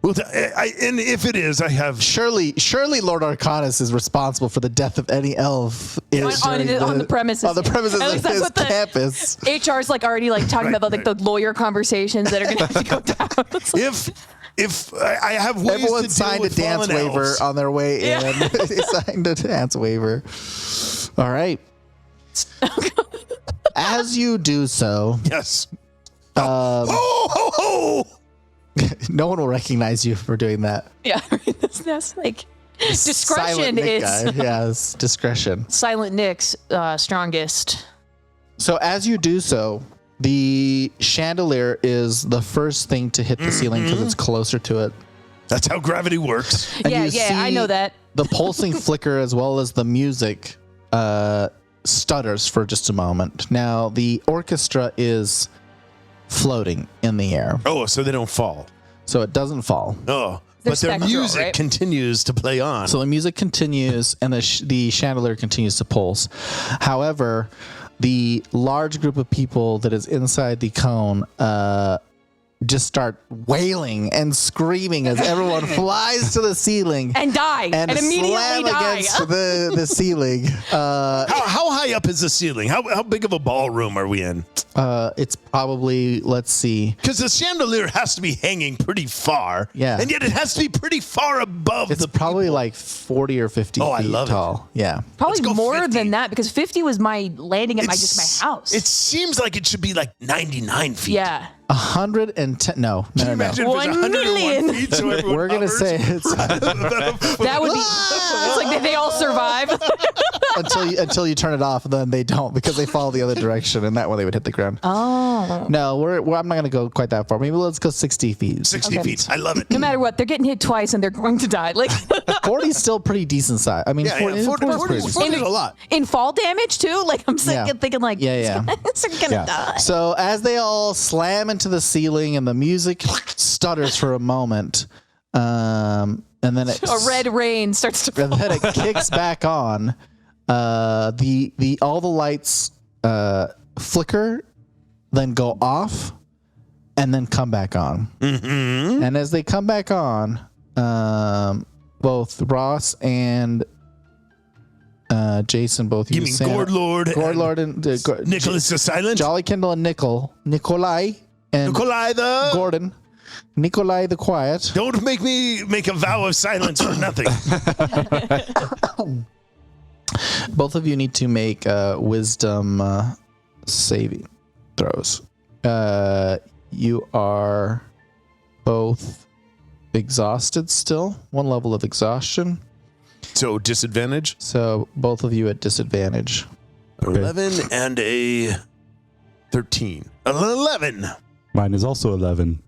And if it is, I have. Surely Lord Arcanus is responsible for the death of any elf On the premises. On the premises At of least that's his what the campus. HR's like already like talking Right, about the lawyer conversations that are gonna have to go down. It's like, If I have ways Everyone to deal signed a with dance fallen waiver elves. on their way in. They signed a dance waiver. All right. As you do so, Yes. Ho, ho, ho! No one will recognize you for doing that. Yeah, that's like discretion Silent Nick is guy. Yeah, it's discretion. Silent Nick's strongest. So as you do so, the chandelier is the first thing to hit the ceiling because it's closer to it. That's how gravity works. And Yeah, you I see know that. The pulsing flicker as well as the music stutters for just a moment. Now, the orchestra is floating in the air, Oh, so they don't fall. so it doesn't fall. Oh, They're but their spectral, music right? continues to play on. So the music continues and the chandelier continues to pulse. However, the large group of people that is inside the cone just start wailing and screaming as everyone flies to the ceiling And die. And immediately slam die. against the ceiling. How high up is the ceiling? How big of a ballroom are we in? It's probably, let's see, Because the chandelier has to be hanging pretty far. Yeah. And yet it has to be pretty far above it's the probably people. like 40 or 50 Oh, I feet love it. tall. Yeah. Probably Let's go more 50. than that because 50 was my landing at my house. It seems like it should be like 99 feet. yeah. 110. No. Can you imagine if it's 1 million. 101 feet? So everyone We're going to hovers? say it's That would be. It's like they all survive. until you turn it off, and then they don't because they follow the other direction, and that way they would hit the ground. Oh. No, I'm not going to go quite that far. Maybe let's go 60 feet. 60 feet. I love it. No matter what, they're getting hit twice and they're going to die. Like 40 is still pretty decent size. I mean, Yeah, 40, 40 is pretty decent. is a lot. in fall damage too. Like I'm thinking like Yeah. they're gonna die. So as they all slam into the ceiling and the music stutters for a moment, and then A red rain starts to and then it kicks back on. All the lights flicker, then go off, and then come back on. Mm-hmm. And as they come back on, both Ross and Jason both You use mean Gordlord and Nicholas the Silent? Jolly Kindle and Nikolai and Nikolai the... Gordon, Nikolai the Quiet. Don't make me make a vow of silence for nothing. Both of you need to make wisdom saving throws. You are both exhausted still, one level of exhaustion. So disadvantage? So both of you at disadvantage. 11 and a 13. 11. Mine is also 11.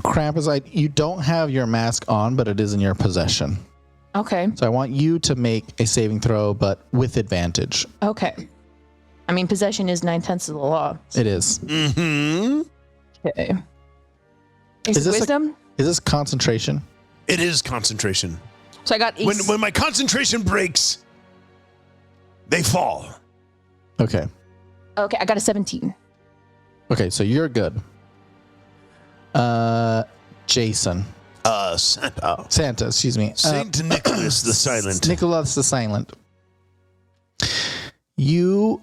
Krampus, you don't have your mask on, but it is in your possession. Okay. So I want you to make a saving throw, but with advantage. Okay. I mean, possession is 9/10 of the law. It is. Mm-hmm. Okay. Is Is this wisdom? Is this concentration? It is concentration. So I got When my concentration breaks, they fall. Okay. okay, I got a 17. Okay, so you're good. Jason. Santa, excuse me. Saint Nicholas the Silent. Nicholas the Silent. You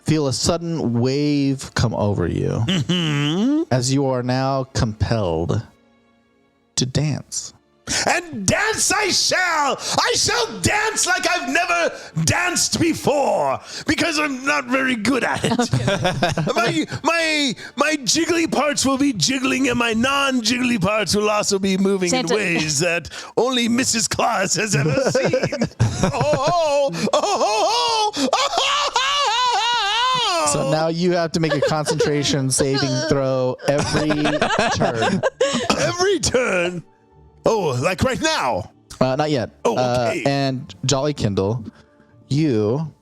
feel a sudden wave come over you as you are now compelled to dance. And dance I shall! I shall dance like I've never danced before because I'm not very good at it. my jiggly parts will be jiggling and my non-jiggly parts will also be moving Santa. in ways that only Mrs. Claus has ever seen. So now you have to make a concentration saving throw every turn. Every turn. Oh, like right now. Not yet. Oh, okay. And Jolly Kindle, you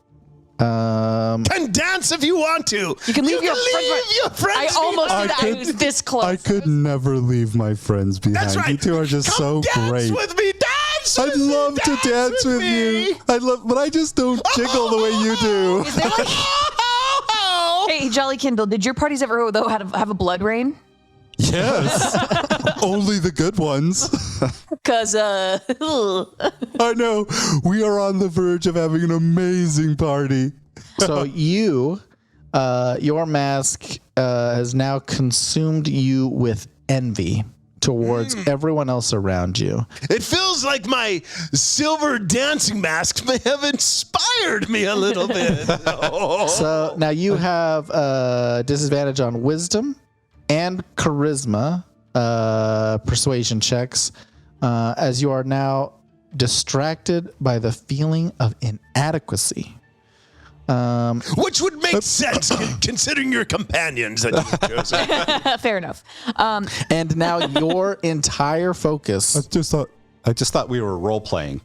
Can dance if you want to. You can leave your friends I almost behind. did that. I was this close. I could never leave my friends behind. That's right. You two are just Come so dance great. with me. Dance I'd with me, love to dance with me. you. But I just don't jiggle the way you do. Is there like, hey, Jolly Kindle, did your parties ever though have a blood rain? Yes. Only the good ones. Cause I know. We are on the verge of having an amazing party. So you, your mask has now consumed you with envy towards everyone else around you. It feels like my silver dancing mask may have inspired me a little bit. Oh. So now you have disadvantage on wisdom and charisma persuasion checks, as you are now distracted by the feeling of inadequacy. Which would make sense considering your companions that you've chosen. Fair enough. And now your entire focus. I just thought we were role playing.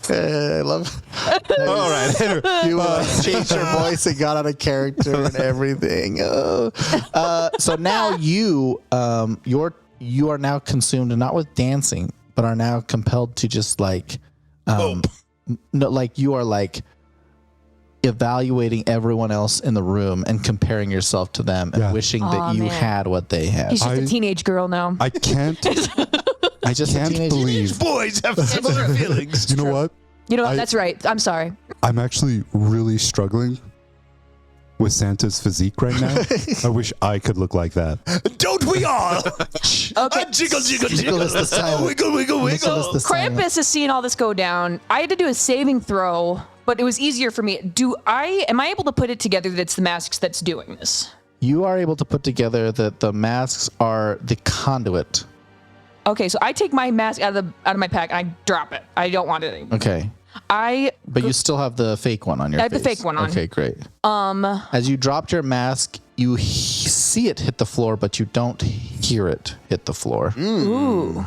I love. All right. You changed your voice and got out of character and everything. So now you are now consumed not with dancing, but are now compelled to just like, no, like you are like evaluating everyone else in the room and comparing yourself to them and wishing that you had what they had. He's just a teenage girl now. I can't. I just can't believe. Boys have similar feelings. You know what? You know what? That's right. I'm sorry. I'm actually really struggling with Santa's physique right now. I wish I could look like that. Don't we all? Okay. Jiggle, jiggle, jiggle. Nicholas the Silent. Wiggle, wiggle, Nicholas wiggle. the Silent. Krampus is seeing all this go down. I had to do a saving throw, but it was easier for me. Am I able to put it together that it's the masks that's doing this? You are able to put together that the masks are the conduit. Okay, so I take my mask out of my pack. I drop it. I don't want it anymore. Okay. But you still have the fake one on your face. I have the fake one on. Okay, great. As you dropped your mask, you see it hit the floor, but you don't hear it hit the floor. Ooh.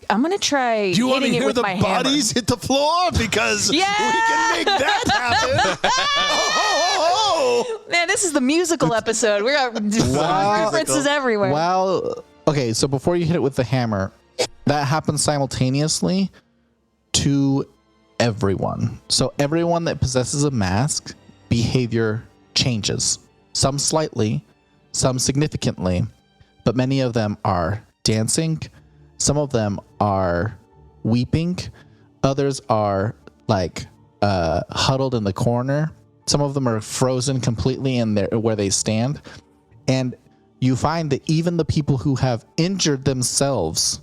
I'm going to try Do you want to hitting it hear with the my bodies hit the floor? Because we can make that happen. Oh. Man, this is the musical episode. We got references everywhere. Wow. Okay, so before you hit it with the hammer, that happens simultaneously to everyone. So everyone that possesses a mask, behavior changes. Some slightly, some significantly, but many of them are dancing. Some of them are weeping. Others are like huddled in the corner. Some of them are frozen completely in where they stand. And you find that even the people who have injured themselves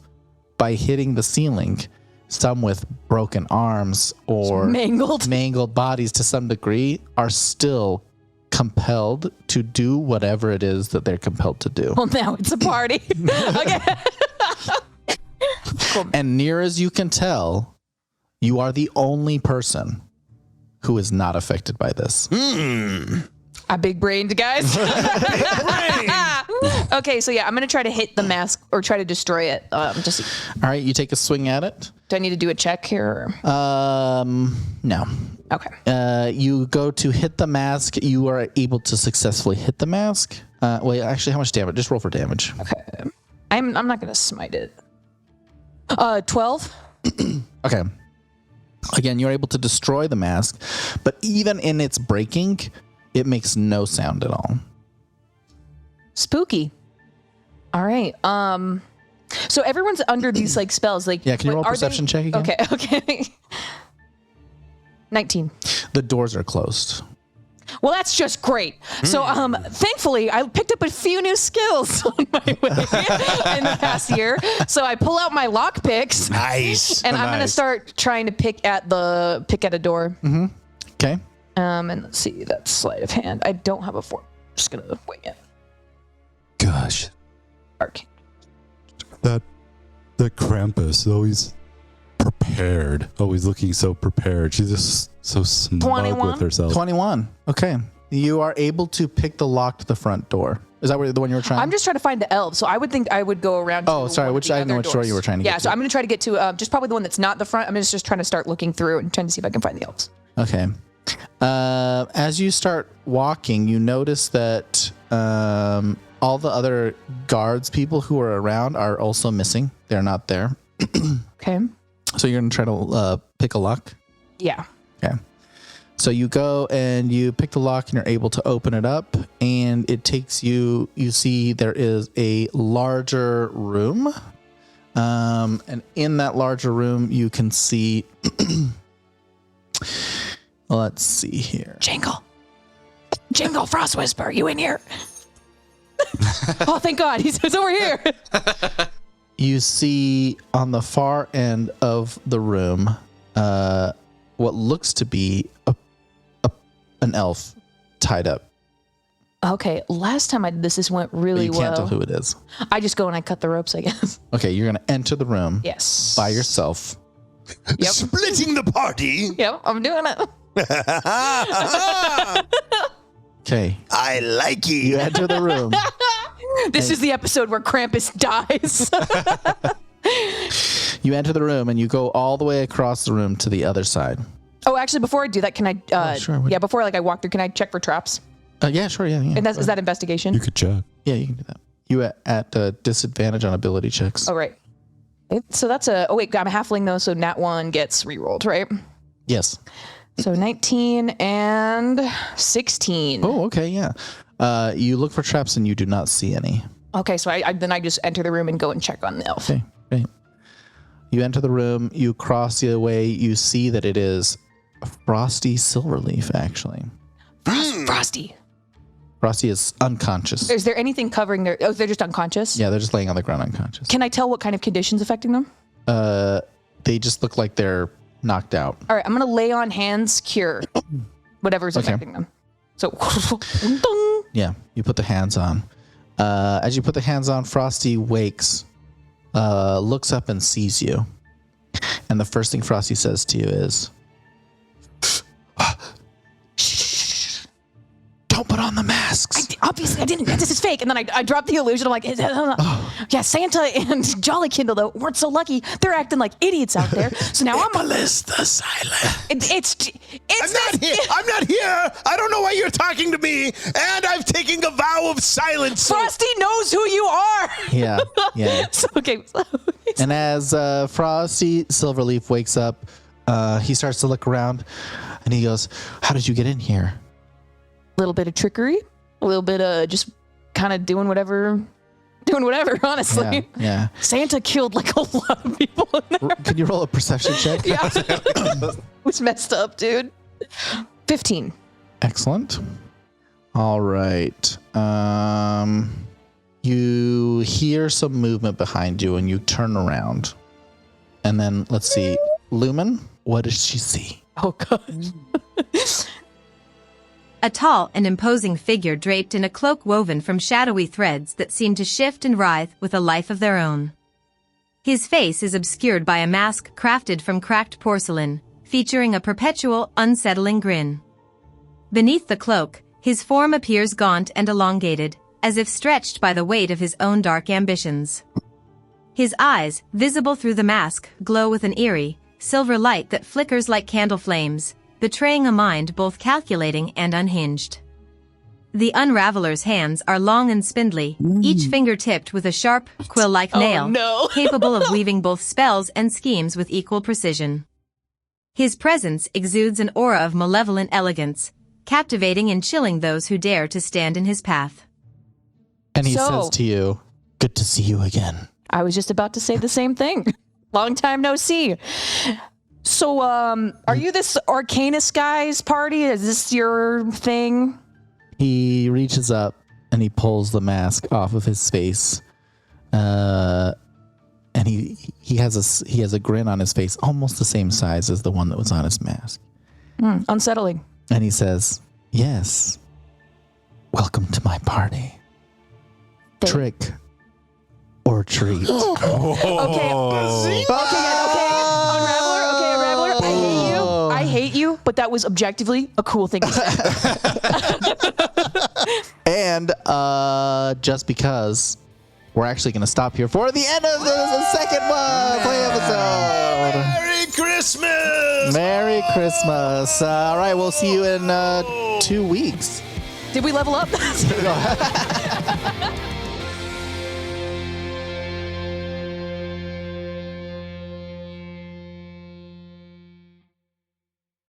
by hitting the ceiling, some with broken arms or mangled bodies to some degree, are still compelled to do whatever it is that they're compelled to do. Well, now it's a party. Okay. Cool. And near as you can tell, you are the only person who is not affected by this. I big brained, guys. Okay, so yeah, I'm gonna try to hit the mask or try to destroy it. All right, you take a swing at it. Do I need to do a check here? No. Okay. You go to hit the mask. You are able to successfully hit the mask. Wait, actually, how much damage? Just roll for damage. Okay. I'm not gonna smite it. 12. Okay. Again, you're able to destroy the mask, but even in its breaking, it makes no sound at all. Spooky. All right. So everyone's under these like spells. Like, yeah, can you roll a perception check again? Okay. 19. The doors are closed. Well, that's just great. So, thankfully, I picked up a few new skills on my way in the past year. So I pull out my lock picks. Nice. And I'm gonna start trying to pick at a door. Mm-hmm. Okay. And let's see, that's sleight of hand. I don't have a 4. I'm just gonna wing it. Gosh, Arcane. the Krampus always prepared, always looking so prepared. She's just so smug 21? with herself. 21. Okay. You are able to pick the lock to the front door. Is that the one you were trying? I'm just trying to find the elves, so I would think I would go around. Oh, sorry. Which I didn't know which door you were trying to get to. Yeah, so I'm going to try to get to just probably the one that's not the front. I'm just trying to start looking through and trying to see if I can find the elves. Okay. As you start walking, you notice that all the other guards, people who are around, are also missing. They're not there. Okay. So you're going to try to pick a lock? Yeah. Okay. So you go and you pick the lock and you're able to open it up, and it takes you see there is a larger room. And in that larger room, you can see, let's see here. Jingle, Frost Whisper, you in here? Oh, thank God. He's over here. You see on the far end of the room what looks to be an elf tied up. Okay, last time I did this went But really you well. can't tell who it is. I just go and I cut the ropes, I guess. Okay, you're going to enter the room Yes. by yourself. Yep. Splitting the party. Yep, I'm doing it. Okay, I like you it. enter the room. This is the episode where Krampus dies. You enter the room and you go all the way across the room to the other side. Oh, actually, before I do that, can I? Sure. Yeah, before I walk through, can I check for traps? Yeah, sure. Yeah. And is that investigation? You could check. Yeah, you can do that. You at disadvantage on ability checks. Oh, right. So that's a. Oh wait, I'm a halfling though, so nat 1 gets rerolled, right? Yes. So 19 and 16. Oh, okay. Yeah. You look for traps and you do not see any. Okay, so I just enter the room and go and check on the elf. Okay, great. You enter the room, you cross the way, you see that it is Frosty Silverleaf, actually. Frosty. Frosty is unconscious. Is there anything covering their? Oh, they're just unconscious. Yeah, they're just laying on the ground unconscious. Can I tell what kind of conditions affecting them? They just look like they're knocked out. All right, I'm gonna lay on hands, cure whatever's affecting them. So, dong. Yeah, you put the hands on. As you put the hands on, Frosty wakes, looks up and sees you. And the first thing Frosty says to you is, "Don't put on the masks." Obviously, I didn't. This is fake. And then I dropped the illusion. I'm like, yeah, Santa and Jolly Kindle though weren't so lucky. They're acting like idiots out there. So now Nicholas the Silent. it's I'm not here. I'm not here. I don't know why you're talking to me. And I've taken a vow of silence. So Frosty knows who you are. Yeah, yeah. So, okay. And as Frosty Silverleaf wakes up, he starts to look around and he goes, "How did you get in here?" A little bit of trickery, a little bit of just kind of doing whatever, honestly. Yeah. Santa killed like a lot of people in there. Can you roll a perception check? Yeah. It was messed up, dude. 15. Excellent. All right. You hear some movement behind you and you turn around. And then let's see. Lumen, what does she see? Oh, God. A tall and imposing figure draped in a cloak woven from shadowy threads that seem to shift and writhe with a life of their own. His face is obscured by a mask crafted from cracked porcelain, featuring a perpetual, unsettling grin. Beneath the cloak, his form appears gaunt and elongated, as if stretched by the weight of his own dark ambitions. His eyes, visible through the mask, glow with an eerie, silver light that flickers like candle flames, betraying a mind both calculating and unhinged. The Unraveler's hands are long and spindly, each finger tipped with a sharp, quill-like nail, no. capable of weaving both spells and schemes with equal precision. His presence exudes an aura of malevolent elegance, captivating and chilling those who dare to stand in his path. And he So- says to you, "Good to see you again." I was just about to say the same thing. Long time no see. So, are you this Arcanus guy's party? Is this your thing? He reaches up and he pulls the mask off of his face. And he has a grin on his face, almost the same size as the one that was on his mask. Unsettling. And he says, "Yes, welcome to my party. Trick or treat." Okay. Okay, Unraveler. I hate you, but that was objectively a cool thing to say. And just because we're actually going to stop here for the end of the second play episode. Merry Christmas. Merry Christmas. All right, we'll see you in 2 weeks. Did we level up?